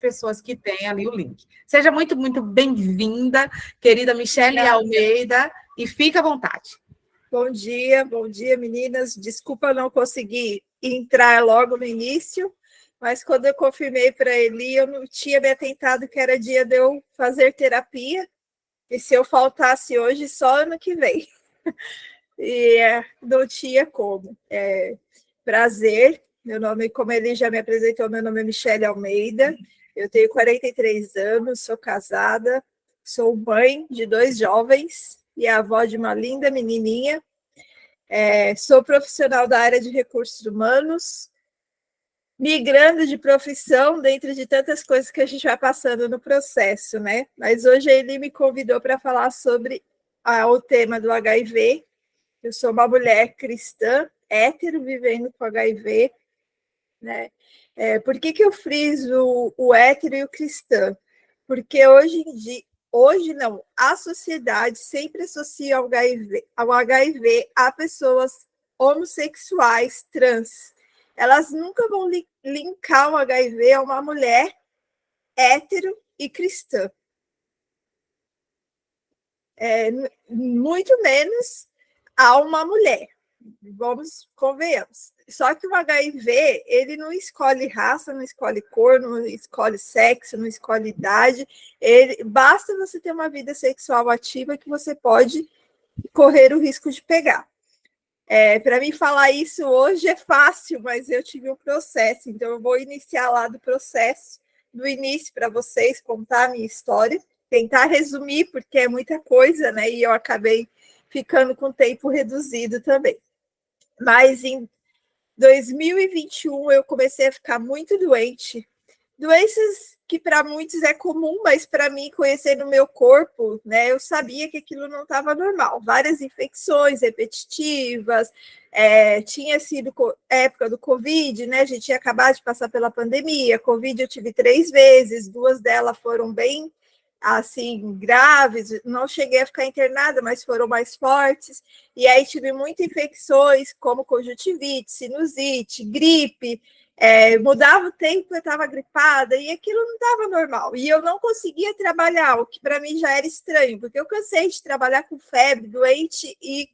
pessoas que têm ali o link. Seja muito, muito bem-vinda, querida Michele Almeida, e fica à vontade. Bom dia, meninas. Desculpa não conseguir entrar logo no início, mas quando eu confirmei para Eli, eu não tinha me atentado que era dia de eu fazer terapia, e se eu faltasse hoje, só ano que vem. E não tinha como. Prazer, meu nome, como ele já me apresentou, meu nome é Michele Almeida, eu tenho 43 anos, sou casada, sou mãe de 2 jovens e avó de uma linda menininha. Sou profissional da área de recursos humanos, migrando de profissão dentro de tantas coisas que a gente vai passando no processo, né? Mas hoje ele me convidou para falar sobre o tema do HIV. Eu sou uma mulher cristã, hétero, vivendo com HIV, né? Por que eu friso o hétero e o cristão? Porque hoje não, a sociedade sempre associa ao HIV a pessoas homossexuais, trans. Elas nunca vão linkar o HIV a uma mulher hétero e cristã. Muito menos a uma mulher. Convenhamos. Só que o HIV, ele não escolhe raça, não escolhe cor, não escolhe sexo, não escolhe idade. Basta você ter uma vida sexual ativa que você pode correr o risco de pegar. Para mim falar isso hoje é fácil, mas eu tive um processo, então eu vou iniciar lá do processo, do início para vocês, contar a minha história, tentar resumir, porque é muita coisa, né? E eu acabei ficando com tempo reduzido também. Mas em 2021 eu comecei a ficar muito doente. Doenças que para muitos é comum, mas para mim, conhecendo o meu corpo, né, eu sabia que aquilo não estava normal. Várias infecções repetitivas, tinha sido época do Covid, né? A gente tinha acabado de passar pela pandemia. Covid eu tive 3 vezes, 2 delas foram bem assim, graves, não cheguei a ficar internada, mas foram mais fortes, e aí tive muitas infecções, como conjuntivite, sinusite, gripe, mudava o tempo, eu estava gripada, e aquilo não estava normal, e eu não conseguia trabalhar, o que para mim já era estranho, porque eu cansei de trabalhar com febre, doente, e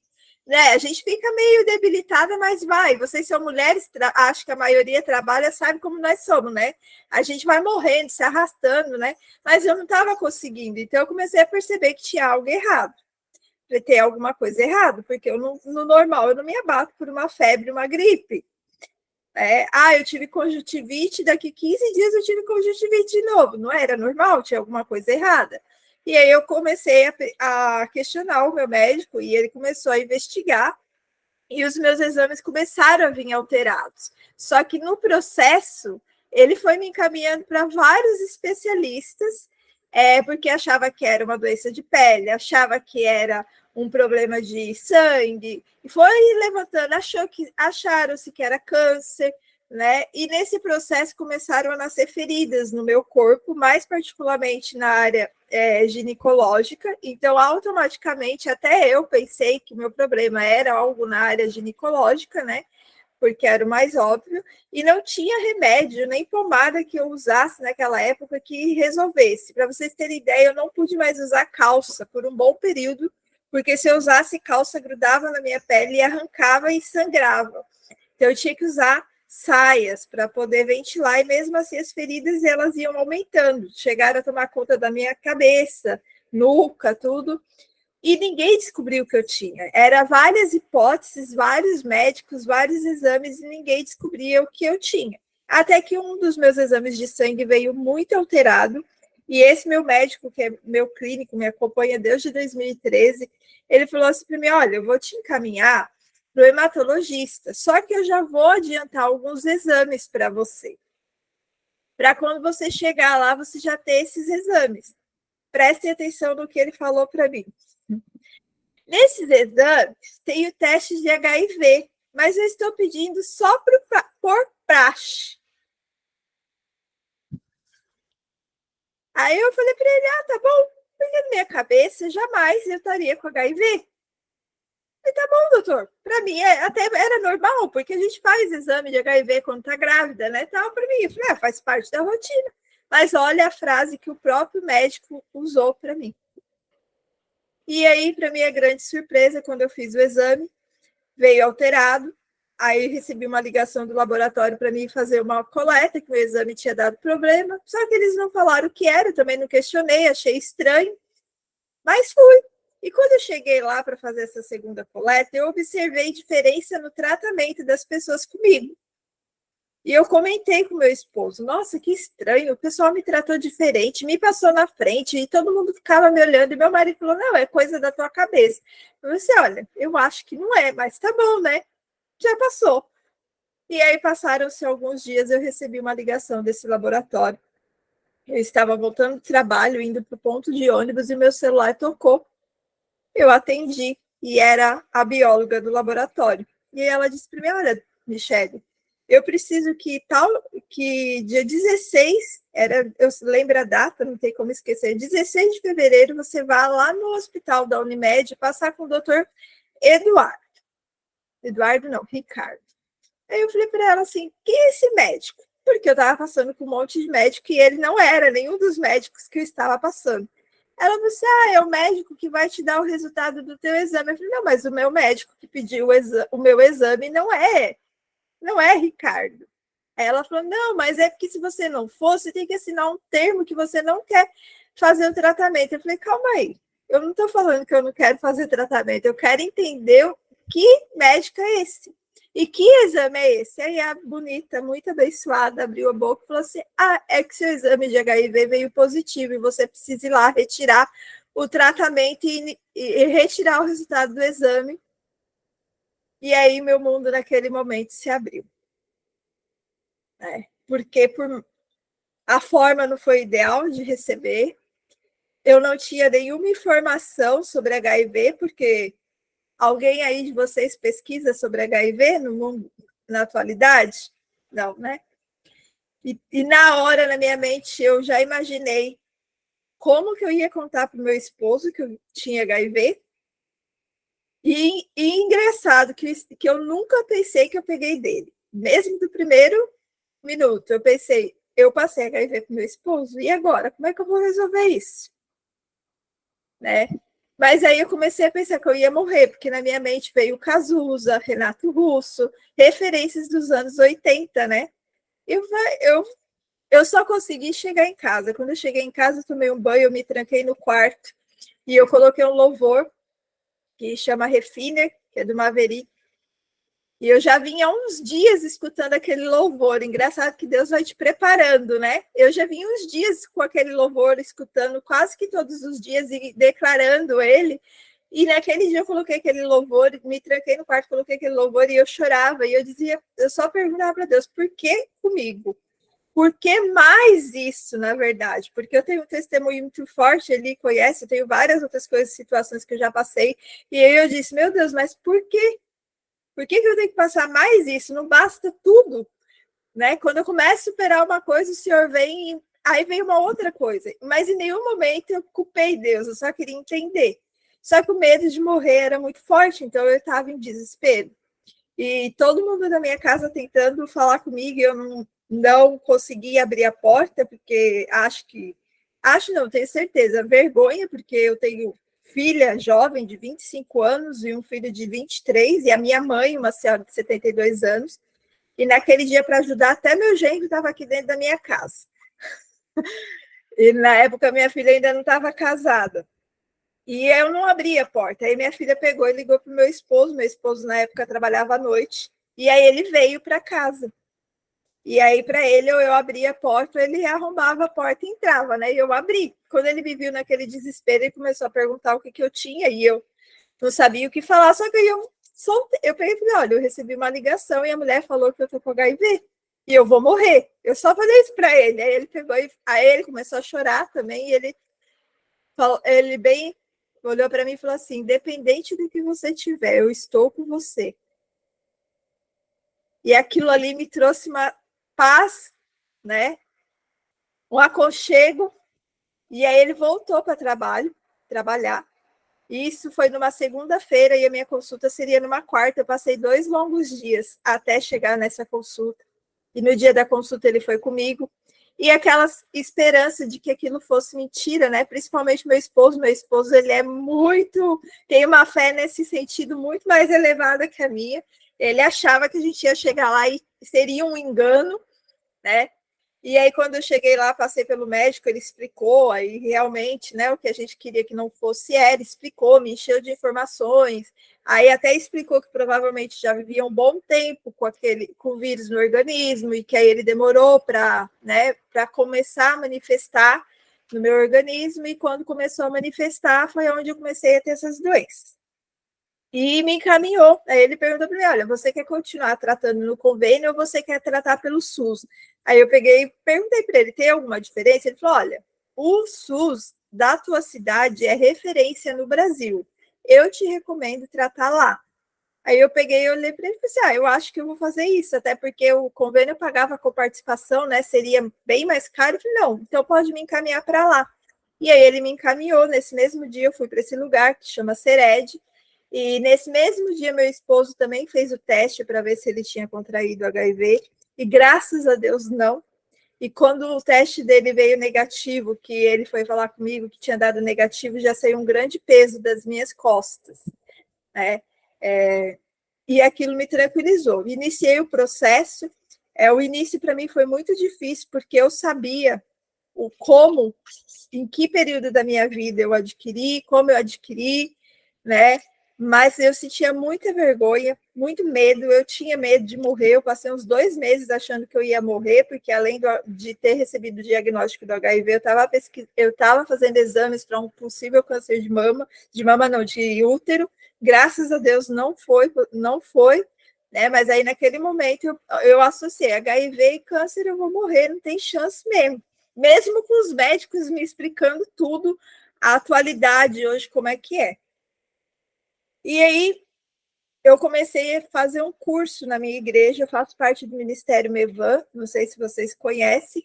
né, a gente fica meio debilitada, mas vai. Vocês são mulheres, acho que a maioria trabalha, sabe como nós somos, né? A gente vai morrendo, se arrastando, né? Mas eu não estava conseguindo, então eu comecei a perceber que tinha algo errado, que ter alguma coisa errada, porque eu no normal eu não me abato por uma febre, uma gripe. Eu tive conjuntivite, daqui 15 dias eu tive conjuntivite de novo. Não era normal, tinha alguma coisa errada. E aí eu comecei a questionar o meu médico e ele começou a investigar e os meus exames começaram a vir alterados. Só que no processo, ele foi me encaminhando para vários especialistas, porque achava que era uma doença de pele, achava que era um problema de sangue, e foi levantando, acharam-se que era câncer, né? E nesse processo começaram a nascer feridas no meu corpo, mais particularmente na área ginecológica. Então, automaticamente, até eu pensei que o meu problema era algo na área ginecológica, né? Porque era o mais óbvio, e não tinha remédio, nem pomada que eu usasse naquela época que resolvesse. Para vocês terem ideia, eu não pude mais usar calça por um bom período, porque se eu usasse calça, grudava na minha pele e arrancava e sangrava. Então, eu tinha que usar saias para poder ventilar, e mesmo assim as feridas elas iam aumentando, chegaram a tomar conta da minha cabeça, nuca, tudo, e ninguém descobriu o que eu tinha. Era várias hipóteses, vários médicos, vários exames, e ninguém descobria o que eu tinha. Até que um dos meus exames de sangue veio muito alterado, e esse meu médico, que é meu clínico, me acompanha desde 2013, ele falou assim para mim: olha, eu vou te encaminhar para o hematologista, só que eu já vou adiantar alguns exames para você, para quando você chegar lá, você já ter esses exames. Prestem atenção no que ele falou para mim. Nesses exames, tem o teste de HIV, mas eu estou pedindo só por praxe. Aí eu falei para ele: tá bom, porque na minha cabeça jamais eu estaria com HIV. E tá bom, doutor. Para mim até era normal, porque a gente faz exame de HIV quando tá grávida, né? Tal, para mim, eu falei, faz parte da rotina. Mas olha a frase que o próprio médico usou para mim. E aí, para minha grande surpresa, quando eu fiz o exame, veio alterado. Aí recebi uma ligação do laboratório para mim fazer uma coleta, que o exame tinha dado problema. Só que eles não falaram o que era, também não questionei, achei estranho. Mas fui. E quando eu cheguei lá para fazer essa segunda coleta, eu observei diferença no tratamento das pessoas comigo. E eu comentei com meu esposo, nossa, que estranho, o pessoal me tratou diferente, me passou na frente e todo mundo ficava me olhando e meu marido falou, não, é coisa da tua cabeça. Eu disse, olha, eu acho que não é, mas tá bom, né? Já passou. E aí passaram-se alguns dias, eu recebi uma ligação desse laboratório. Eu estava voltando do trabalho, indo para o ponto de ônibus e meu celular tocou. Eu atendi e era a bióloga do laboratório. E ela disse para mim, olha, Michele, eu preciso que dia 16, eu lembro a data, não tem como esquecer, 16 de fevereiro você vá lá no hospital da Unimed passar com o doutor Eduardo. Eduardo não, Ricardo. Aí eu falei para ela assim, quem é esse médico? Porque eu estava passando com um monte de médico e ele não era nenhum dos médicos que eu estava passando. Ela falou assim, é o médico que vai te dar o resultado do teu exame. Eu falei, não, mas o meu médico que pediu o meu exame não é Ricardo. Aí ela falou, não, mas é porque se você não for, você tem que assinar um termo que você não quer fazer o tratamento. Eu falei, calma aí, eu não estou falando que eu não quero fazer tratamento, eu quero entender que médico é esse. E que exame é esse? Aí a bonita, muito abençoada, abriu a boca e falou assim, é que seu exame de HIV veio positivo e você precisa ir lá retirar o tratamento e retirar o resultado do exame. E aí meu mundo naquele momento se abriu. Porque a forma não foi ideal de receber, eu não tinha nenhuma informação sobre HIV, porque alguém aí de vocês pesquisa sobre HIV no mundo, na atualidade? Não, né? E na hora, na minha mente, eu já imaginei como que eu ia contar para o meu esposo que eu tinha HIV. E engraçado que eu nunca pensei que eu peguei dele. Mesmo do primeiro minuto, eu pensei, eu passei HIV para o meu esposo, e agora? Como é que eu vou resolver isso? Né? Mas aí eu comecei a pensar que eu ia morrer, porque na minha mente veio Cazuza, Renato Russo, referências dos anos 80, né? Eu só consegui chegar em casa. Quando eu cheguei em casa, eu tomei um banho, eu me tranquei no quarto e eu coloquei um louvor que chama Refiner, que é do Maverick. E eu já vinha há uns dias escutando aquele louvor. Engraçado que Deus vai te preparando, né? Eu já vinha uns dias com aquele louvor, escutando quase que todos os dias e declarando ele. E naquele dia eu coloquei aquele louvor, me tranquei no quarto, coloquei aquele louvor e eu chorava. E eu dizia, eu só perguntava para Deus, por que comigo? Por que mais isso, na verdade? Porque eu tenho um testemunho muito forte, ele conhece, eu tenho várias outras coisas, situações que eu já passei. E aí eu disse, meu Deus, mas por quê? Por que eu tenho que passar mais isso? Não basta tudo, né? Quando eu começo a superar uma coisa, o Senhor vem e aí vem uma outra coisa. Mas em nenhum momento eu culpei Deus, eu só queria entender. Só que o medo de morrer era muito forte, então eu estava em desespero. E todo mundo da minha casa tentando falar comigo, e eu não consegui abrir a porta, porque acho não, tenho certeza, vergonha, porque eu tenho filha jovem de 25 anos e um filho de 23, e a minha mãe, uma senhora de 72 anos, e naquele dia, para ajudar, até meu genro estava aqui dentro da minha casa. E na época, minha filha ainda não estava casada. E eu não abri a porta. Aí minha filha pegou e ligou para o meu esposo na época trabalhava à noite, e aí ele veio para casa. E aí, para ele, eu abria a porta, ele arrombava a porta e entrava, né? E eu abri. Quando ele me viu naquele desespero, ele começou a perguntar o que eu tinha, e eu não sabia o que falar, só que eu peguei e falei, olha, eu recebi uma ligação e a mulher falou que eu tô com HIV e eu vou morrer. Eu só falei isso para ele. Aí ele pegou aí ele começou a chorar também, e ele bem olhou para mim e falou assim, independente do que você tiver, eu estou com você. E aquilo ali me trouxe uma paz, né? Um aconchego. E aí ele voltou para trabalhar. E isso foi numa segunda-feira e a minha consulta seria numa quarta. Eu passei 2 longos dias até chegar nessa consulta. E no dia da consulta ele foi comigo. e aquela esperança de que aquilo fosse mentira, né? Principalmente meu esposo. Meu esposo, ele é muito... tem uma fé nesse sentido muito mais elevada que a minha. Ele achava que a gente ia chegar lá e seria um engano, né? E aí, quando eu cheguei lá, passei pelo médico, ele explicou, aí realmente, né, o que a gente queria que não fosse era, explicou, me encheu de informações, aí até explicou que provavelmente já vivia um bom tempo com o vírus no organismo, e que aí ele demorou para, né, para começar a manifestar no meu organismo, e quando começou a manifestar, foi onde eu comecei a ter essas doenças. E me encaminhou. Aí ele perguntou para mim: olha, você quer continuar tratando no convênio ou você quer tratar pelo SUS? Aí eu peguei e perguntei para ele: tem alguma diferença? Ele falou: olha, o SUS da tua cidade é referência no Brasil. Eu te recomendo tratar lá. Aí eu peguei e olhei para ele e falei assim: eu acho que eu vou fazer isso, até porque o convênio eu pagava com participação, né? Seria bem mais caro. Eu falei: não, então pode me encaminhar para lá. E aí ele me encaminhou. Nesse mesmo dia eu fui para esse lugar que chama Sered. E nesse mesmo dia, meu esposo também fez o teste para ver se ele tinha contraído HIV, e graças a Deus não. E quando o teste dele veio negativo, que ele foi falar comigo que tinha dado negativo, já saiu um grande peso das minhas costas, né? E aquilo me tranquilizou. Iniciei o processo. O início para mim foi muito difícil, porque eu sabia como, em que período da minha vida eu adquiri, como eu adquiri, né? Mas eu sentia muita vergonha, muito medo, eu tinha medo de morrer, eu passei uns 2 meses achando que eu ia morrer, porque além de ter recebido o diagnóstico do HIV, eu estava fazendo exames para um possível câncer de mama não, de útero, graças a Deus não foi, né? Mas aí naquele momento eu associei HIV e câncer, eu vou morrer, não tem chance mesmo com os médicos me explicando tudo, a atualidade hoje, como é que é. E aí eu comecei a fazer um curso na minha igreja, eu faço parte do Ministério Mevan, não sei se vocês conhecem,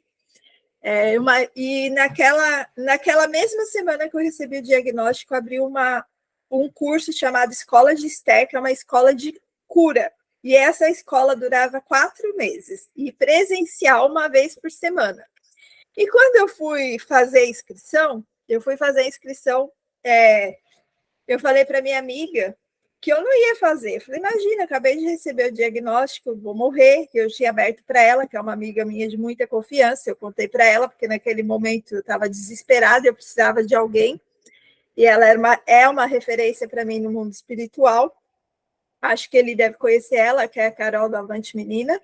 e naquela mesma semana que eu recebi o diagnóstico, abri um curso chamado Escola de Esther, que é uma escola de cura, e essa escola durava 4 meses, e presencial uma vez por semana. E quando eu fui fazer a inscrição, eu falei para minha amiga que eu não ia fazer. Eu falei: imagina, acabei de receber o diagnóstico, vou morrer. Eu tinha aberto para ela, que é uma amiga minha de muita confiança. Eu contei para ela, porque naquele momento eu estava desesperada, eu precisava de alguém. E ela é uma referência para mim no mundo espiritual. Acho que ele deve conhecer ela, que é a Carol do Avante Menina.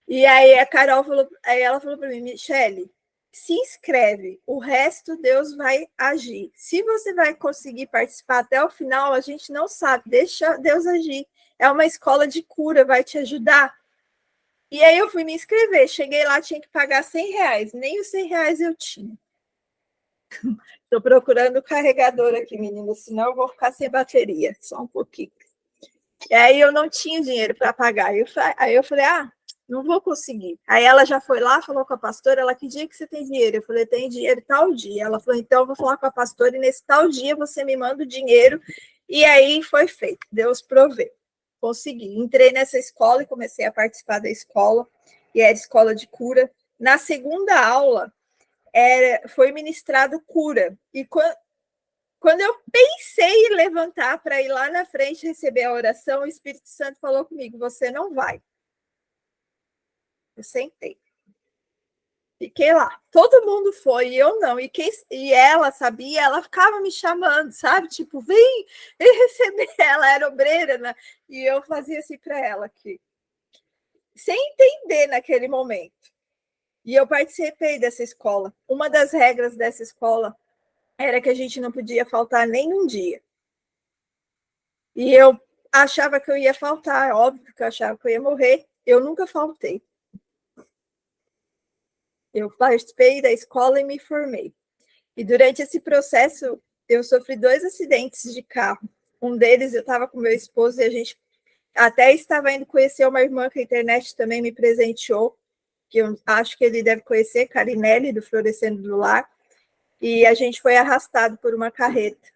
E aí ela falou para mim: Michele, se inscreve, o resto Deus vai agir. Se você vai conseguir participar até o final, a gente não sabe, deixa Deus agir. É uma escola de cura, vai te ajudar. E aí eu fui me inscrever, cheguei lá, tinha que pagar R$100, nem os R$100 eu tinha. Estou procurando o carregador aqui, menina, senão eu vou ficar sem bateria, só um pouquinho. E aí eu não tinha dinheiro para pagar. Aí eu falei: não vou conseguir. Aí ela já foi lá, falou com a pastora, ela: que dia que você tem dinheiro? Eu falei: tem dinheiro tal dia. Ela falou: então eu vou falar com a pastora e nesse tal dia você me manda o dinheiro. E aí foi feito, Deus proveu. Consegui. Entrei nessa escola e comecei a participar da escola, e era escola de cura. Na segunda aula, foi ministrado cura. E quando eu pensei em levantar para ir lá na frente receber a oração, o Espírito Santo falou comigo: você não vai. Eu sentei. Fiquei lá. Todo mundo foi e eu não. E ela sabia, ela ficava me chamando, sabe? Tipo, vem receber. Ela era obreira, né? E eu fazia assim para ela aqui. Sem entender naquele momento. E eu participei dessa escola. Uma das regras dessa escola era que a gente não podia faltar nem um dia. E eu achava que eu ia faltar, óbvio que eu achava que eu ia morrer. Eu nunca faltei. Eu participei da escola e me formei. E durante esse processo, eu sofri 2 acidentes de carro. Um deles, eu estava com meu esposo e a gente até estava indo conhecer uma irmã que a internet também me presenteou, que eu acho que ele deve conhecer, Carinelli, do Florescendo do Lar. E a gente foi arrastado por uma carreta.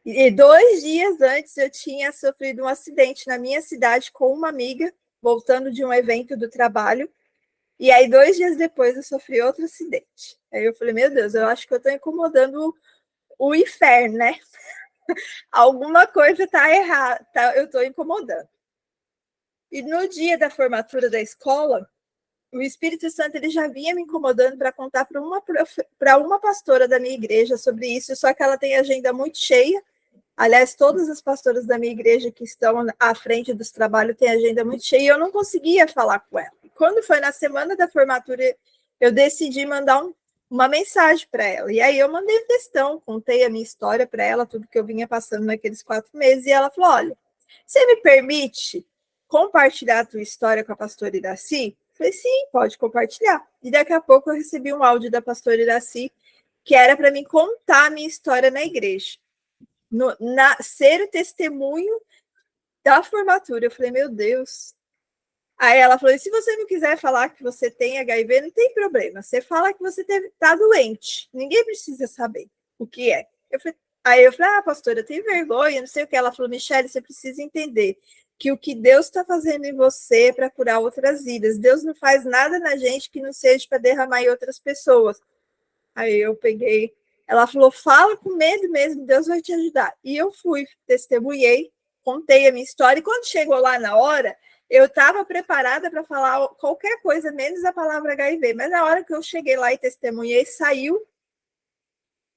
E 2 dias antes, eu tinha sofrido um acidente na minha cidade com uma amiga, voltando de um evento do trabalho. E aí, 2 dias depois, eu sofri outro acidente. Aí eu falei, meu Deus, eu acho que eu estou incomodando o inferno, né? Alguma coisa está errada, eu estou incomodando. E no dia da formatura da escola, o Espírito Santo ele já vinha me incomodando para contar para uma pastora da minha igreja sobre isso, só que ela tem agenda muito cheia. Aliás, todas as pastoras da minha igreja que estão à frente dos trabalhos têm agenda muito cheia e eu não conseguia falar com ela. Quando foi na semana da formatura, eu decidi mandar uma mensagem para ela. E aí eu mandei um textão, contei a minha história para ela, tudo que eu vinha passando naqueles 4 meses, e ela falou, olha, você me permite compartilhar a tua história com a pastora Iraci? Eu falei, sim, pode compartilhar. E daqui a pouco eu recebi um áudio da pastora Iraci, que era para mim contar a minha história na igreja. Ser o testemunho da formatura. Eu falei, meu Deus. Aí ela falou, se você não quiser falar que você tem HIV, não tem problema. Você fala que você está doente. Ninguém precisa saber o que é. Aí eu falei, pastora, eu tenho vergonha, não sei o que. Ela falou, Michele, você precisa entender que o que Deus está fazendo em você é para curar outras vidas. Deus não faz nada na gente que não seja para derramar em outras pessoas. Aí eu peguei, ela falou, fala com medo mesmo, Deus vai te ajudar. E eu fui, testemunhei, contei a minha história, e quando chegou lá na hora, eu estava preparada para falar qualquer coisa, menos a palavra HIV, mas na hora que eu cheguei lá e testemunhei, saiu,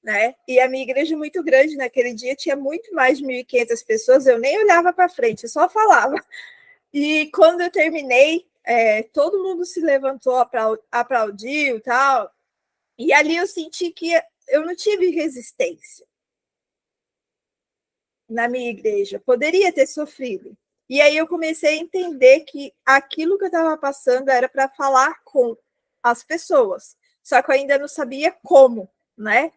né? E a minha igreja é muito grande, naquele dia tinha muito mais de 1.500 pessoas, eu nem olhava para frente, eu só falava. E quando eu terminei, todo mundo se levantou, aplaudiu e tal, e ali eu senti que eu não tive resistência na minha igreja. Poderia ter sofrido. E aí eu comecei a entender que aquilo que eu estava passando era para falar com as pessoas. Só que eu ainda não sabia como, né?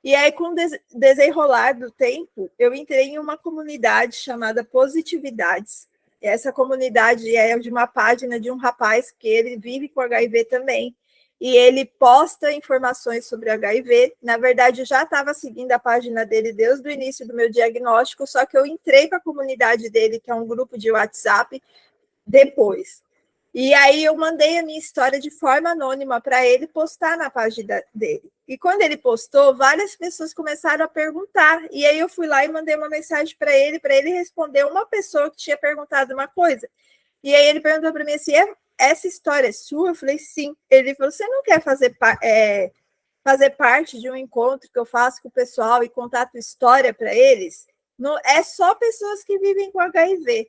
E aí, com o desenrolar do tempo, eu entrei em uma comunidade chamada Positividades. E essa comunidade é de uma página de um rapaz que ele vive com HIV também. E ele posta informações sobre HIV. Na verdade, eu já estava seguindo a página dele desde o início do meu diagnóstico, só que eu entrei para a comunidade dele, que é um grupo de WhatsApp, depois. E aí eu mandei a minha história de forma anônima para ele postar na página dele. E quando ele postou, várias pessoas começaram a perguntar. E aí eu fui lá e mandei uma mensagem para ele responder uma pessoa que tinha perguntado uma coisa. E aí ele perguntou para mim assim, essa história é sua? Eu falei, sim. Ele falou, você não quer fazer parte de um encontro que eu faço com o pessoal e contar a tua história para eles? Não, é só pessoas que vivem com HIV.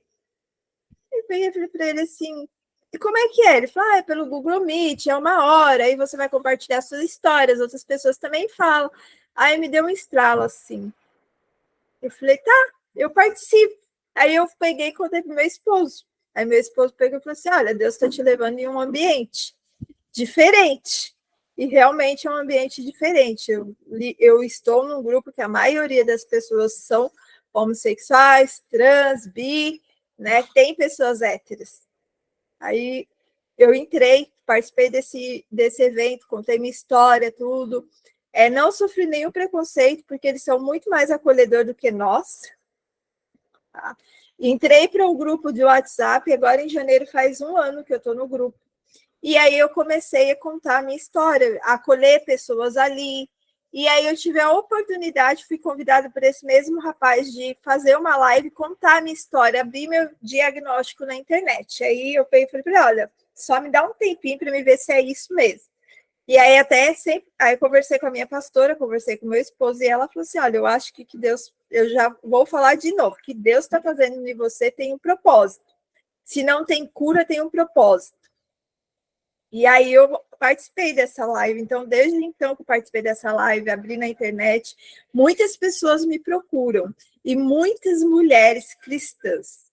Eu falei para ele assim, e como é que é? Ele falou, é pelo Google Meet, é 1 hora, aí você vai compartilhar suas histórias, outras pessoas também falam. Aí me deu um estralo assim. Eu falei, tá, eu participo. Aí eu peguei e contei pro meu esposo. Aí meu esposo pegou e falou assim, olha, Deus está te levando em um ambiente diferente. E realmente é um ambiente diferente. Eu estou num grupo que a maioria das pessoas são homossexuais, trans, bi, né? Tem pessoas héteras. Aí eu entrei, participei desse evento, contei minha história, tudo. Não sofri nenhum preconceito, porque eles são muito mais acolhedores do que nós. Tá? Entrei para um grupo de WhatsApp, agora em janeiro faz 1 ano que eu estou no grupo. E aí eu comecei a contar a minha história, a acolher pessoas ali. E aí eu tive a oportunidade, fui convidada por esse mesmo rapaz de fazer uma live, contar a minha história, abrir meu diagnóstico na internet. Aí eu falei para ele, olha, só me dá um tempinho para me ver se é isso mesmo. E aí até sempre, aí eu conversei com a minha pastora, conversei com meu esposo, e ela falou assim, olha, eu acho que Deus, eu já vou falar de novo, que Deus está fazendo em você tem um propósito. Se não tem cura, tem um propósito. E aí eu participei dessa live. Então, desde então que eu participei dessa live, abri na internet, muitas pessoas me procuram. E muitas mulheres cristãs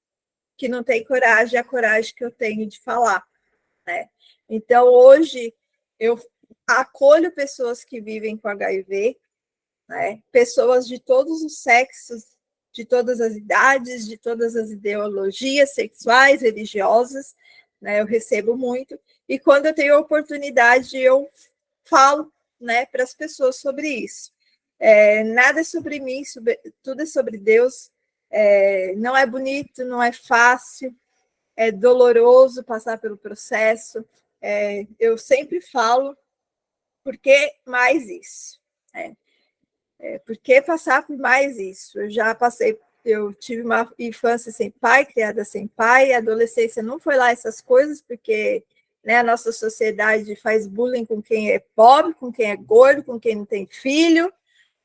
que não têm coragem, a coragem que eu tenho de falar. Né? Então, hoje, eu acolho pessoas que vivem com HIV, né? Pessoas de todos os sexos, de todas as idades, de todas as ideologias sexuais, religiosas, né? Eu recebo muito. E quando eu tenho a oportunidade, eu falo, né, para as pessoas sobre isso. Nada é sobre mim, tudo é sobre Deus. Não é bonito, não é fácil, é doloroso passar pelo processo, eu sempre falo, por que mais isso? Por que passar por mais isso? Eu já passei, eu tive uma infância sem pai, criada sem pai, a adolescência não foi lá essas coisas, porque a nossa sociedade faz bullying com quem é pobre, com quem é gordo, com quem não tem filho,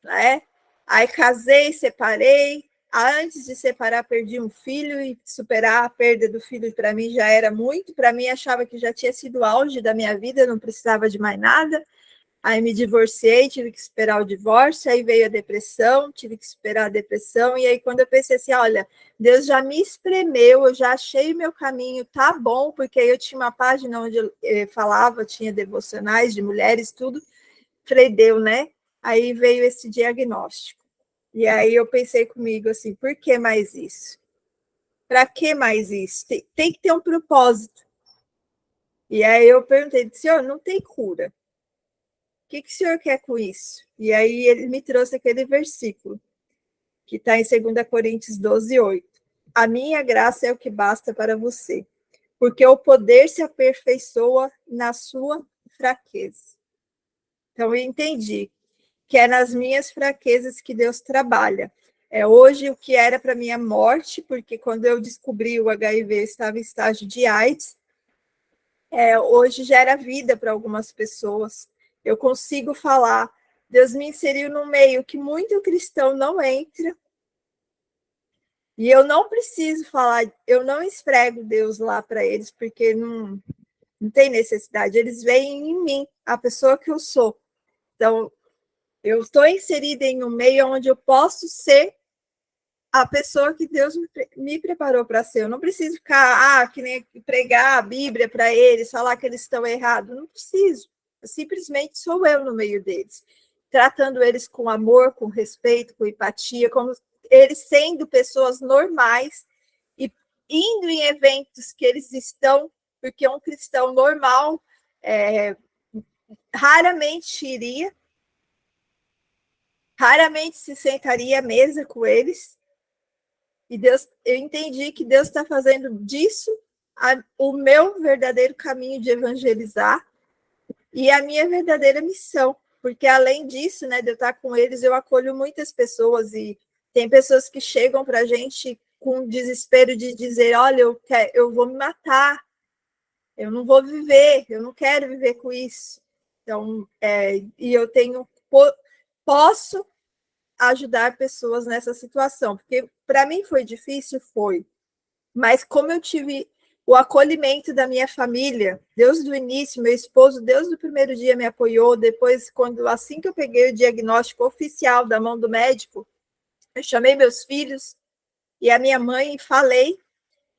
né? Aí casei, separei. Antes de separar, perdi um filho e superar a perda do filho para mim já era muito. Para mim, achava que já tinha sido o auge da minha vida, não precisava de mais nada. Aí me divorciei, tive que esperar o divórcio, aí veio a depressão, tive que esperar a depressão, e aí quando eu pensei assim, olha, Deus já me espremeu, eu já achei o meu caminho, tá bom, porque aí eu tinha uma página onde eu falava, tinha devocionais de mulheres, tudo, falei, deu, né? Aí veio esse diagnóstico. E aí eu pensei comigo assim, por que mais isso? Para que mais isso? Tem que ter um propósito. E aí eu perguntei, Senhor, não tem cura. O que o senhor quer com isso? E aí ele me trouxe aquele versículo, que está em 2 Coríntios 12, 8. A minha graça é o que basta para você, porque o poder se aperfeiçoa na sua fraqueza. Então, eu entendi que é nas minhas fraquezas que Deus trabalha. Hoje, o que era para mim a morte, porque quando eu descobri o HIV, eu estava em estágio de AIDS, hoje gera vida para algumas pessoas. Eu consigo falar. Deus me inseriu num meio que muito cristão não entra. E eu não preciso falar, eu não esfrego Deus lá para eles, porque não tem necessidade. Eles veem em mim, a pessoa que eu sou. Então, eu estou inserida em um meio onde eu posso ser a pessoa que Deus me preparou para ser. Eu não preciso ficar, que nem pregar a Bíblia para eles, falar que eles estão errados. Não preciso. Eu simplesmente sou eu no meio deles, tratando eles com amor, com respeito, com empatia, como eles sendo pessoas normais e indo em eventos que eles estão, porque um cristão normal raramente iria, raramente se sentaria à mesa com eles. E Deus, eu entendi que Deus está fazendo disso o meu verdadeiro caminho de evangelizar e a minha verdadeira missão. Porque além disso, de eu estar com eles, eu acolho muitas pessoas e tem pessoas que chegam para a gente com desespero de dizer, olha, eu vou me matar, eu não vou viver, eu não quero viver com isso. Então, e eu posso ajudar pessoas nessa situação, porque para mim foi difícil, mas como eu tive o acolhimento da minha família, Deus do início, meu esposo, Deus do primeiro dia me apoiou, depois, assim que eu peguei o diagnóstico oficial da mão do médico, eu chamei meus filhos e a minha mãe e falei,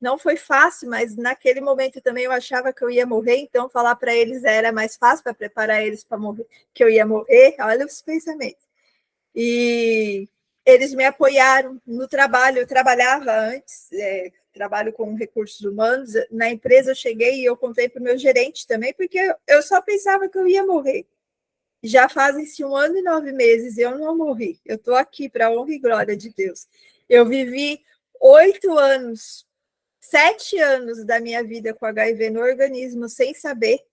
não foi fácil, mas naquele momento também eu achava que eu ia morrer, então falar para eles era mais fácil para preparar eles para morrer, que eu ia morrer, olha os pensamentos. E eles me apoiaram no trabalho. Eu trabalhava antes, trabalho com recursos humanos. Na empresa eu cheguei e eu contei para o meu gerente também, porque eu só pensava que eu ia morrer. Já fazem-se 1 ano e 9 meses e eu não morri. Eu estou aqui para a honra e glória de Deus. Eu vivi 8 anos, 7 anos da minha vida com HIV no organismo sem saber.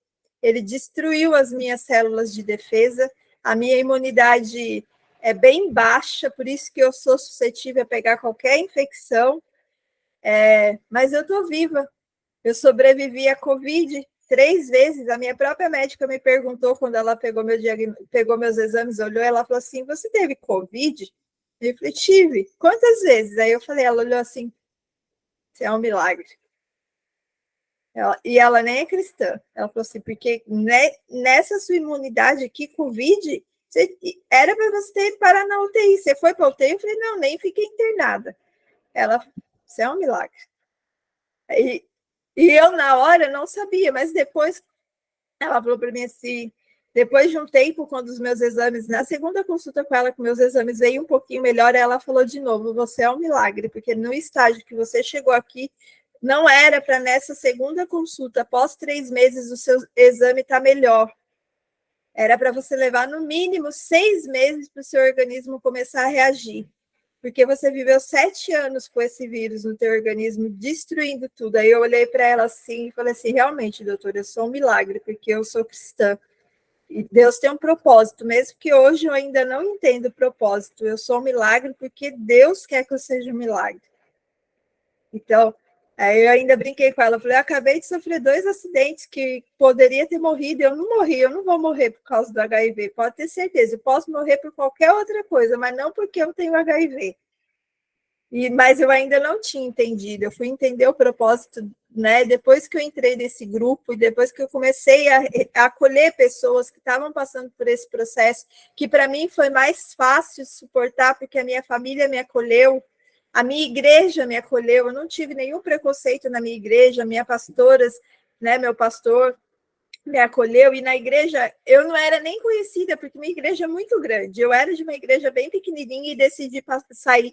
Ele destruiu as minhas células de defesa, a minha imunidade é bem baixa, por isso que eu sou suscetível a pegar qualquer infecção, mas eu estou viva. Eu sobrevivi à Covid 3 vezes. A minha própria médica me perguntou, quando ela pegou meus exames, olhou, ela falou assim, você teve Covid? Eu falei, tive. Quantas vezes? Aí eu falei, ela olhou assim, isso é um milagre. E ela nem é cristã. Ela falou assim, porque nessa sua imunidade aqui, Covid, era para você ter ido parar na UTI. Você foi para a UTI? Eu falei, não, nem fiquei internada. Ela, isso é um milagre. E eu, na hora, não sabia, mas depois, ela falou para mim assim, depois de um tempo, quando os meus exames, na segunda consulta com ela, com meus exames veio um pouquinho melhor, ela falou de novo, você é um milagre, porque no estágio que você chegou aqui, não era para nessa segunda consulta, após 3 meses, o seu exame estar melhor. Era para você levar no mínimo 6 meses para o seu organismo começar a reagir. porque você viveu 7 anos com esse vírus no teu organismo, destruindo tudo. Aí eu olhei para ela assim e falei assim, realmente, doutora, eu sou um milagre, porque eu sou cristã. E Deus tem um propósito, mesmo que hoje eu ainda não entendo o propósito. Eu sou um milagre porque Deus quer que eu seja um milagre. Então, aí eu ainda brinquei com ela, falei, eu acabei de sofrer 2 acidentes que poderia ter morrido, eu não morri, eu não vou morrer por causa do HIV, pode ter certeza, eu posso morrer por qualquer outra coisa, mas não porque eu tenho HIV. Mas eu ainda não tinha entendido, eu fui entender o propósito, né? Depois que eu entrei nesse grupo e depois que eu comecei a acolher pessoas que estavam passando por esse processo, que para mim foi mais fácil suportar, porque a minha família me acolheu, a minha igreja me acolheu, eu não tive nenhum preconceito na minha igreja, minhas pastoras, né? Meu pastor me acolheu, e na igreja eu não era nem conhecida, porque minha igreja é muito grande, eu era de uma igreja bem pequenininha e decidi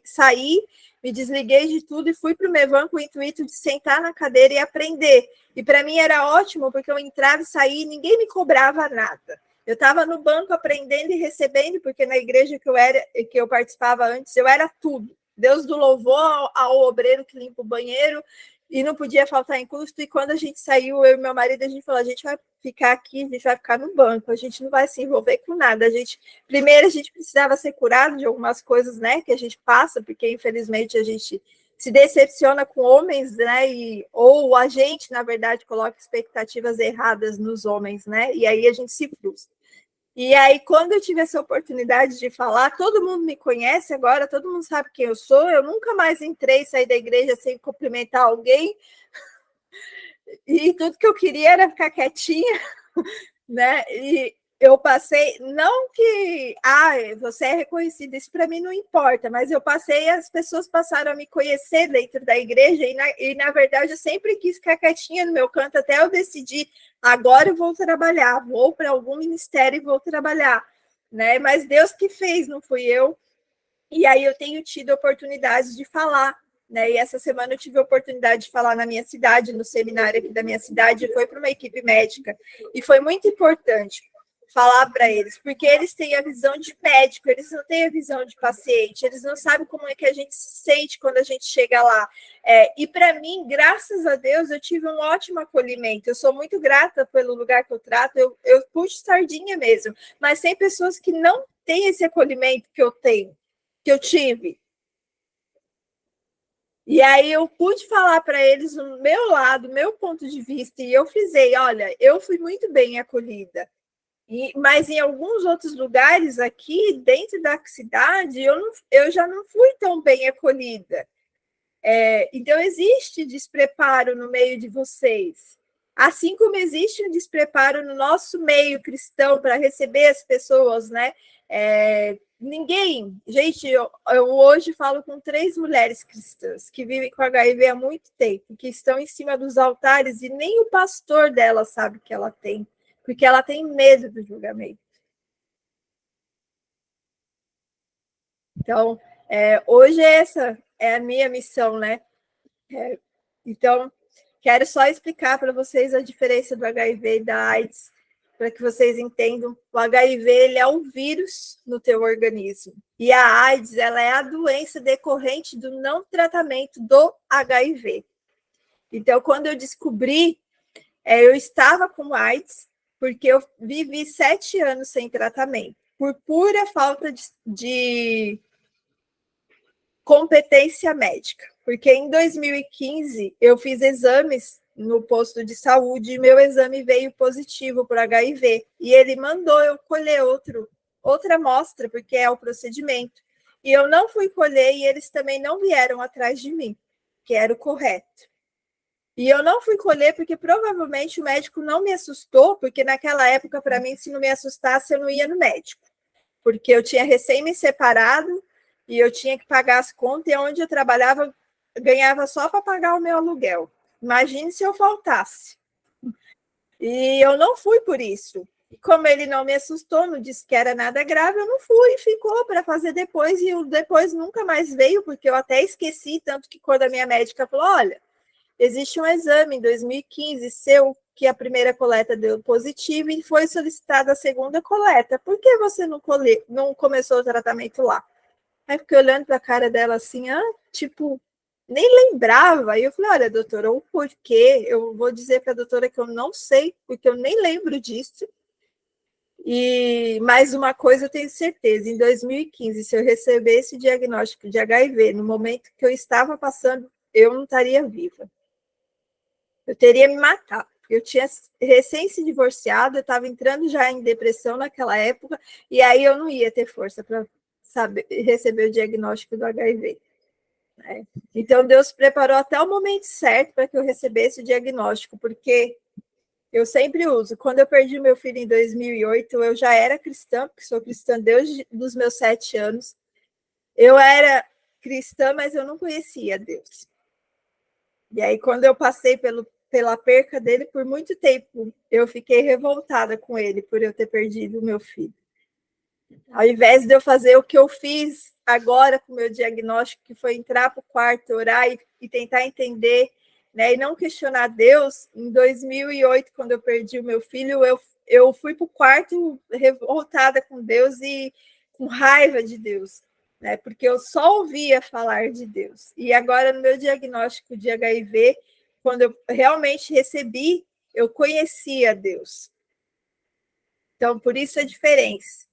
sair, me desliguei de tudo e fui para o Mevan com o intuito de sentar na cadeira e aprender, e para mim era ótimo, porque eu entrava e saía e ninguém me cobrava nada, eu estava no banco aprendendo e recebendo, porque na igreja que eu participava antes, eu era tudo, Deus do louvor ao obreiro que limpa o banheiro, e não podia faltar em custo, e quando a gente saiu, eu e meu marido, a gente falou, a gente vai ficar aqui, a gente vai ficar no banco, a gente não vai se envolver com nada, primeiro a gente precisava ser curado de algumas coisas, né, que a gente passa, porque infelizmente a gente se decepciona com homens, né, ou a gente, na verdade, coloca expectativas erradas nos homens, né, e aí a gente se frustra. E aí, quando eu tive essa oportunidade de falar, todo mundo me conhece agora, todo mundo sabe quem eu sou, eu nunca mais entrei e saí da igreja sem cumprimentar alguém, e tudo que eu queria era ficar quietinha, né? E eu passei, não que você é reconhecido, isso para mim não importa, mas eu passei, as pessoas passaram a me conhecer dentro da igreja, e na verdade eu sempre quis ficar quietinha no meu canto, até eu decidir, agora eu vou trabalhar, vou para algum ministério e vou trabalhar, né? Mas Deus que fez, não fui eu. E aí eu tenho tido oportunidades de falar, né? E essa semana eu tive a oportunidade de falar na minha cidade, no seminário aqui da minha cidade, foi para uma equipe médica, e foi muito importante falar para eles, porque eles têm a visão de médico, eles não têm a visão de paciente, eles não sabem como é que a gente se sente quando a gente chega lá. E para mim, graças a Deus, eu tive um ótimo acolhimento, eu sou muito grata pelo lugar que eu trato, eu puxo sardinha mesmo, mas tem pessoas que não têm esse acolhimento que eu tenho, que eu tive. E aí eu pude falar para eles o meu lado, o meu ponto de vista, e eu fizei, olha, eu fui muito bem acolhida. Mas em alguns outros lugares aqui, dentro da cidade, eu já não fui tão bem acolhida. Então, existe despreparo no meio de vocês. Assim como existe um despreparo no nosso meio cristão para receber as pessoas, né? Ninguém... Gente, eu hoje falo com 3 mulheres cristãs que vivem com HIV há muito tempo, que estão em cima dos altares e nem o pastor dela sabe que ela tem, porque ela tem medo do julgamento. Então, hoje essa é a minha missão, né? Então, quero só explicar para vocês a diferença do HIV e da AIDS, para que vocês entendam. O HIV ele é um vírus no teu organismo, e a AIDS ela é a doença decorrente do não tratamento do HIV. Então, quando eu descobri, eu estava com AIDS, porque eu vivi 7 anos sem tratamento, por pura falta de competência médica. Porque em 2015 eu fiz exames no posto de saúde e meu exame veio positivo para HIV. E ele mandou eu colher outra amostra, porque é o procedimento. E eu não fui colher e eles também não vieram atrás de mim, que era o correto. E eu não fui colher porque provavelmente o médico não me assustou, porque naquela época, para mim, se não me assustasse, eu não ia no médico. Porque eu tinha recém me separado e eu tinha que pagar as contas, e onde eu trabalhava, ganhava só para pagar o meu aluguel. Imagine se eu faltasse. E eu não fui por isso. E como ele não me assustou, não disse que era nada grave, eu não fui, ficou para fazer depois, e o depois nunca mais veio, porque eu até esqueci, tanto que quando a minha médica falou, olha, existe um exame em 2015 seu, que a primeira coleta deu positivo e foi solicitada a segunda coleta. Por que você não começou o tratamento lá? Aí fiquei olhando para a cara dela assim, tipo, nem lembrava. Aí eu falei, olha, doutora, o porquê? Eu vou dizer para a doutora que eu não sei, porque eu nem lembro disso. E mais uma coisa eu tenho certeza, em 2015, se eu recebesse diagnóstico de HIV no momento que eu estava passando, eu não estaria viva. Eu teria me matado. Eu tinha recém se divorciado, eu estava entrando já em depressão naquela época, e aí eu não ia ter força para receber o diagnóstico do HIV. Né? Então, Deus preparou até o momento certo para que eu recebesse o diagnóstico, porque eu sempre uso. Quando eu perdi meu filho em 2008, eu já era cristã, porque sou cristã desde os meus 7 anos. Eu era cristã, mas eu não conhecia Deus. E aí, quando eu passei pela perca dele, por muito tempo, eu fiquei revoltada com ele, por eu ter perdido o meu filho. Ao invés de eu fazer o que eu fiz agora com o meu diagnóstico, que foi entrar para o quarto, orar e tentar entender, né, e não questionar Deus, em 2008, quando eu perdi o meu filho, eu fui para o quarto revoltada com Deus e com raiva de Deus, né, porque eu só ouvia falar de Deus. E agora, no meu diagnóstico de HIV, quando eu realmente recebi, eu conhecia Deus. Então, por isso a diferença.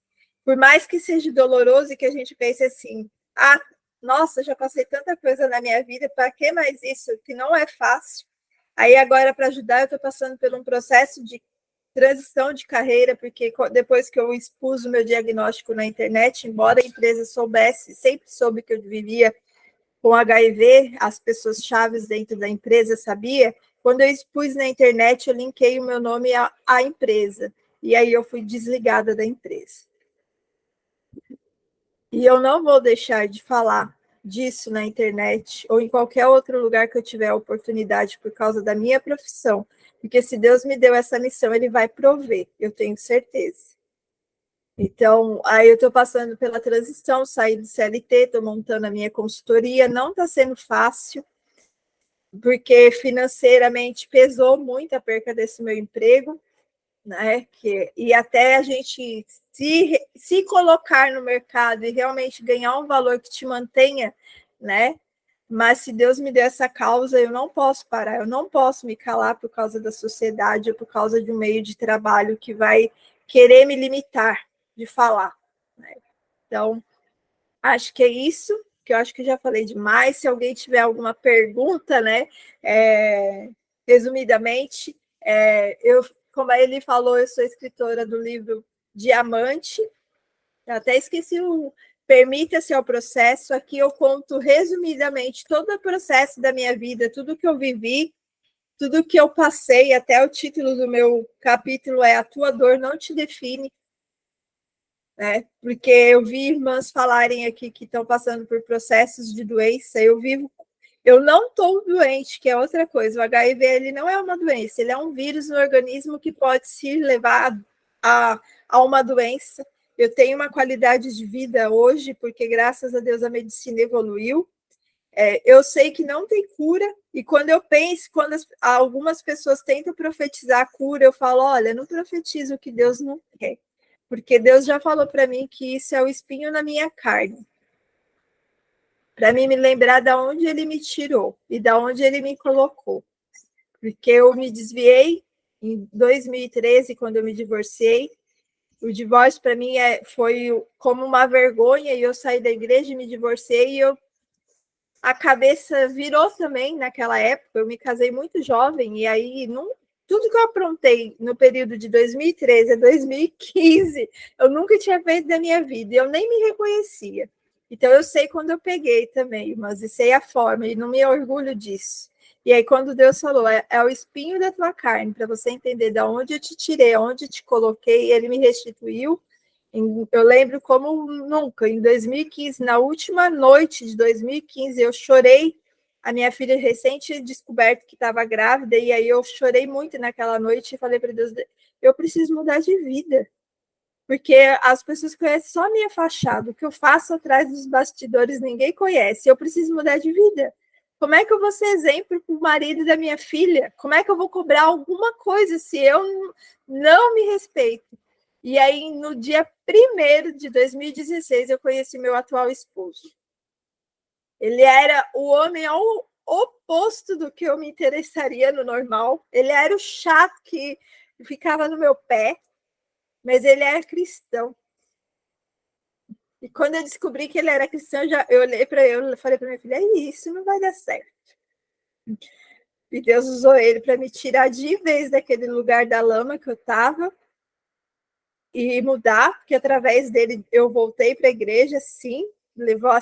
Por mais que seja doloroso e que a gente pense assim, nossa, já passei tanta coisa na minha vida, para que mais isso? Que não é fácil. Aí agora, para ajudar, eu estou passando por um processo de transição de carreira, porque depois que eu expus o meu diagnóstico na internet, embora a empresa soubesse, sempre soube que eu vivia com HIV, as pessoas chaves dentro da empresa sabia, quando eu expus na internet, eu linkei o meu nome à empresa. E aí eu fui desligada da empresa. E eu não vou deixar de falar disso na internet ou em qualquer outro lugar que eu tiver a oportunidade por causa da minha profissão. Porque se Deus me deu essa missão, Ele vai prover, eu tenho certeza. Então, aí eu estou passando pela transição, saí do CLT, estou montando a minha consultoria, não está sendo fácil, porque financeiramente pesou muito a perca desse meu emprego, né? E até a gente se colocar no mercado e realmente ganhar um valor que te mantenha, né? Mas se Deus me deu essa causa, eu não posso parar, eu não posso me calar por causa da sociedade ou por causa de um meio de trabalho que vai querer me limitar de falar. Né? Então, acho que é isso, que eu acho que já falei demais. Se alguém tiver alguma pergunta, né? Resumidamente, como ele falou, eu sou escritora do livro Diamante. Eu até esqueci o Permita-se ao processo. Aqui eu conto resumidamente todo o processo da minha vida, tudo que eu vivi, tudo que eu passei. Até o título do meu capítulo é A Tua Dor Não Te Define. Né? Porque eu vi irmãs falarem aqui que estão passando por processos de doença. Eu não estou doente, que é outra coisa. O HIV ele não é uma doença, ele é um vírus no organismo que pode se levar a uma doença. Eu tenho uma qualidade de vida hoje, porque graças a Deus a medicina evoluiu. Eu sei que não tem cura, e quando eu penso, quando algumas pessoas tentam profetizar a cura, eu falo, olha, não profetizo o que Deus não quer, porque Deus já falou para mim que isso é o espinho na minha carne, para mim me lembrar de onde Ele me tirou e de onde Ele me colocou, porque eu me desviei em 2013, quando eu me divorciei. O divórcio para mim foi como uma vergonha, e eu saí da igreja e me divorciei, e a cabeça virou também naquela época. Eu me casei muito jovem, e aí tudo que eu aprontei no período de 2013 a 2015, eu nunca tinha feito da minha vida, e eu nem me reconhecia. Então, eu sei quando eu peguei também, mas e sei a forma, e não me orgulho disso. E aí, quando Deus falou, é o espinho da tua carne, para você entender de onde eu te tirei, onde eu te coloquei, Ele me restituiu. Eu lembro como nunca, em 2015, na última noite de 2015, eu chorei. A minha filha recente descoberta que estava grávida, e aí eu chorei muito naquela noite e falei para Deus, eu preciso mudar de vida, porque as pessoas conhecem só a minha fachada, o que eu faço atrás dos bastidores ninguém conhece, eu preciso mudar de vida. Como é que eu vou ser exemplo para o marido da minha filha? Como é que eu vou cobrar alguma coisa se eu não me respeito? E aí, no dia 1º de 2016, eu conheci meu atual esposo. Ele era o homem ao oposto do que eu me interessaria no normal. Ele era o chato que ficava no meu pé, mas ele era cristão. E quando eu descobri que ele era cristão, eu olhei para ele e falei para minha filha, isso não vai dar certo. E Deus usou ele para me tirar de vez daquele lugar da lama que eu estava e mudar, porque através dele eu voltei para a igreja, sim, levou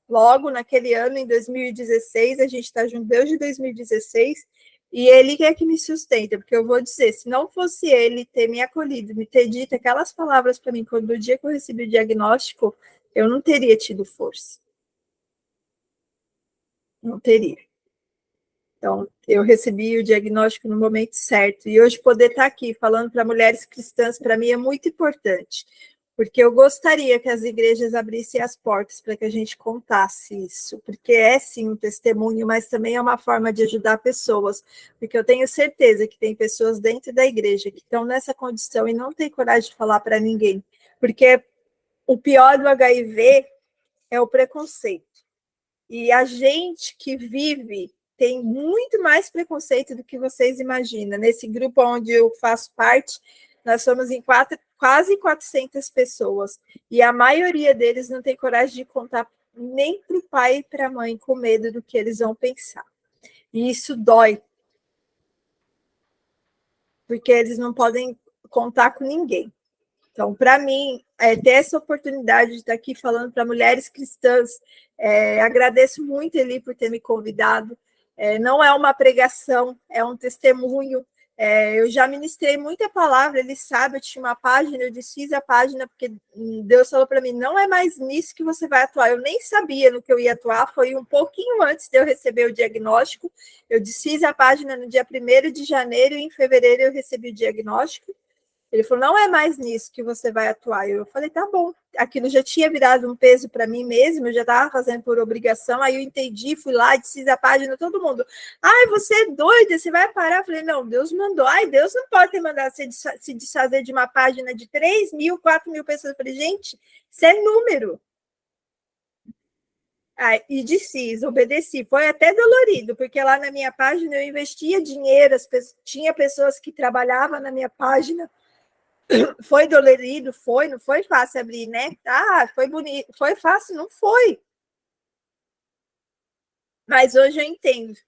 logo naquele ano, em 2016, a gente está junto desde 2016, e ele é que me sustenta, porque eu vou dizer, se não fosse ele ter me acolhido, me ter dito aquelas palavras para mim, quando o dia que eu recebi o diagnóstico, eu não teria tido força. Não teria. Então, eu recebi o diagnóstico no momento certo. E hoje poder estar aqui falando para mulheres cristãs, para mim, é muito importante. Porque eu gostaria que as igrejas abrissem as portas para que a gente contasse isso. Porque é, sim, um testemunho, mas também é uma forma de ajudar pessoas. Porque eu tenho certeza que tem pessoas dentro da igreja que estão nessa condição e não têm coragem de falar para ninguém. Porque o pior do HIV é o preconceito. E a gente que vive tem muito mais preconceito do que vocês imaginam. Nesse grupo onde eu faço parte, nós somos em quase 400 pessoas. E a maioria deles não tem coragem de contar nem para o pai e para a mãe, com medo do que eles vão pensar. E isso dói. Porque eles não podem contar com ninguém. Então, para mim, ter essa oportunidade de estar aqui falando para mulheres cristãs, agradeço muito, Eli, por ter me convidado. Não é uma pregação, é um testemunho. Eu já ministrei muita palavra, ele sabe, eu tinha uma página, eu desfiz a página, porque Deus falou para mim, não é mais nisso que você vai atuar. Eu nem sabia no que eu ia atuar, foi um pouquinho antes de eu receber o diagnóstico. Eu desfiz a página no dia 1º de janeiro, e em fevereiro eu recebi o diagnóstico. Ele falou, não é mais nisso que você vai atuar. Eu falei, tá bom. Aquilo já tinha virado um peso para mim mesmo, eu já estava fazendo por obrigação, aí eu entendi, fui lá, desfiz a página, todo mundo. Ai, você é doida, você vai parar? Eu falei, não, Deus mandou. Ai, Deus não pode ter mandado você se desfazer de uma página de 3.000, 4.000 pessoas. Eu falei, gente, isso é número. E desfiz, obedeci. Foi até dolorido, porque lá na minha página eu investia dinheiro, tinha pessoas que trabalhavam na minha página. Foi dolorido? Foi, não foi fácil abrir, né? Foi bonito, foi fácil? Não foi. Mas hoje eu entendo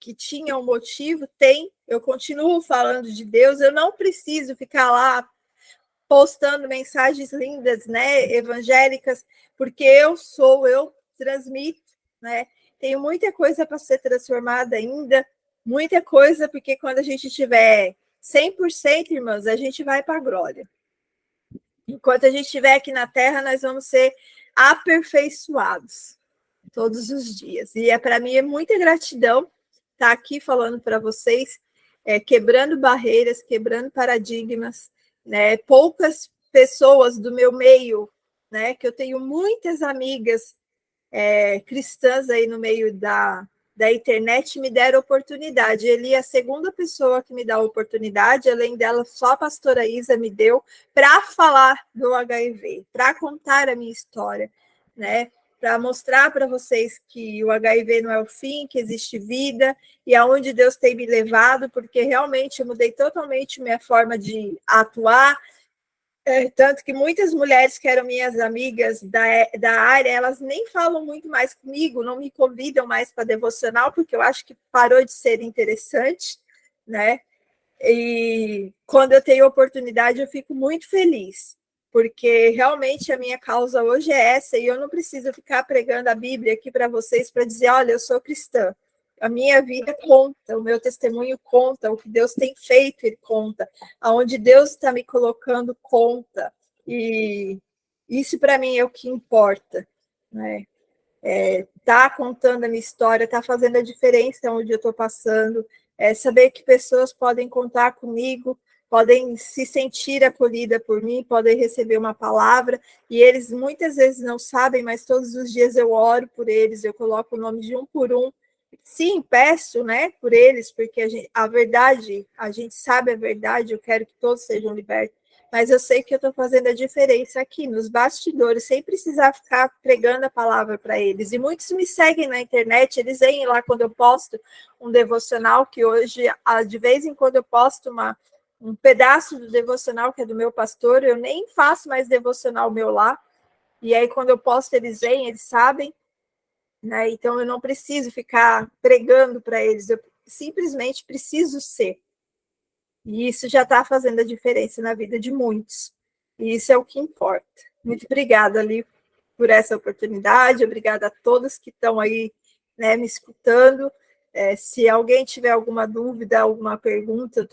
que tinha um motivo, tem. Eu continuo falando de Deus, eu não preciso ficar lá postando mensagens lindas, né, evangélicas, porque eu transmito, né? Tenho muita coisa para ser transformada ainda, muita coisa, porque quando a gente tiver 100%, irmãos, a gente vai para a glória. Enquanto a gente estiver aqui na Terra, nós vamos ser aperfeiçoados todos os dias. E para mim é muita gratidão estar aqui falando para vocês, quebrando barreiras, quebrando paradigmas, né? Poucas pessoas do meu meio, né? Que eu tenho muitas amigas cristãs aí no meio da internet, me deram oportunidade. Ele é a segunda pessoa que me dá a oportunidade, além dela, só a pastora Isa me deu, para falar do HIV, para contar a minha história, né? Para mostrar para vocês que o HIV não é o fim, que existe vida, e aonde Deus tem me levado, porque realmente eu mudei totalmente minha forma de atuar. Tanto que muitas mulheres que eram minhas amigas da área, elas nem falam muito mais comigo, não me convidam mais para devocional, porque eu acho que parou de ser interessante, né? E quando eu tenho oportunidade, eu fico muito feliz, porque realmente a minha causa hoje é essa, e eu não preciso ficar pregando a Bíblia aqui para vocês para dizer, olha, eu sou cristã. A minha vida conta, o meu testemunho conta, o que Deus tem feito, ele conta, aonde Deus está me colocando conta, e isso para mim é o que importa, né? Tá contando a minha história, tá fazendo a diferença onde eu estou passando, saber que pessoas podem contar comigo, podem se sentir acolhida por mim, podem receber uma palavra, e eles muitas vezes não sabem, mas todos os dias eu oro por eles, eu coloco o nome de um por um. Sim, peço, né, por eles, porque a verdade, a gente sabe a verdade, eu quero que todos sejam libertos, mas eu sei que eu estou fazendo a diferença aqui nos bastidores, sem precisar ficar pregando a palavra para eles. E muitos me seguem na internet, eles veem lá quando eu posto um devocional, que hoje, de vez em quando, eu posto um pedaço do devocional que é do meu pastor, eu nem faço mais devocional meu lá, e aí quando eu posto eles veem, eles sabem, né? Então eu não preciso ficar pregando para eles, eu simplesmente preciso ser. E isso já está fazendo a diferença na vida de muitos. E isso é o que importa. Muito obrigada, Ali, por essa oportunidade. Obrigada a todos que estão aí, né, me escutando. Se alguém tiver alguma dúvida, alguma pergunta,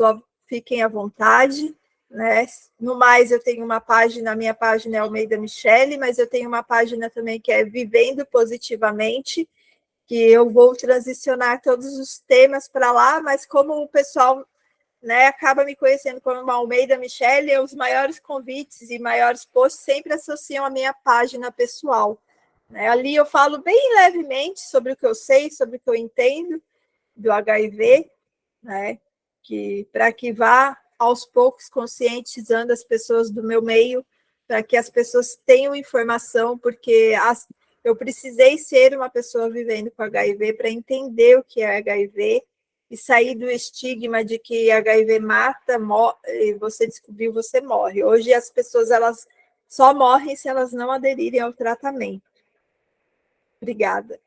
fiquem à vontade. Né? No mais, eu tenho uma página, a minha página é Almeida Michele, mas eu tenho uma página também que é Vivendo Positivamente, que eu vou transicionar todos os temas para lá, mas como o pessoal, né, acaba me conhecendo como Almeida Michele, os maiores convites e maiores posts sempre associam a minha página pessoal. Né? Ali eu falo bem levemente sobre o que eu sei, sobre o que eu entendo do HIV, né? Para que vá aos poucos conscientizando as pessoas do meu meio, para que as pessoas tenham informação, porque eu precisei ser uma pessoa vivendo com HIV para entender o que é HIV, e sair do estigma de que HIV mata, você descobriu, você morre. Hoje as pessoas elas só morrem se elas não aderirem ao tratamento. Obrigada.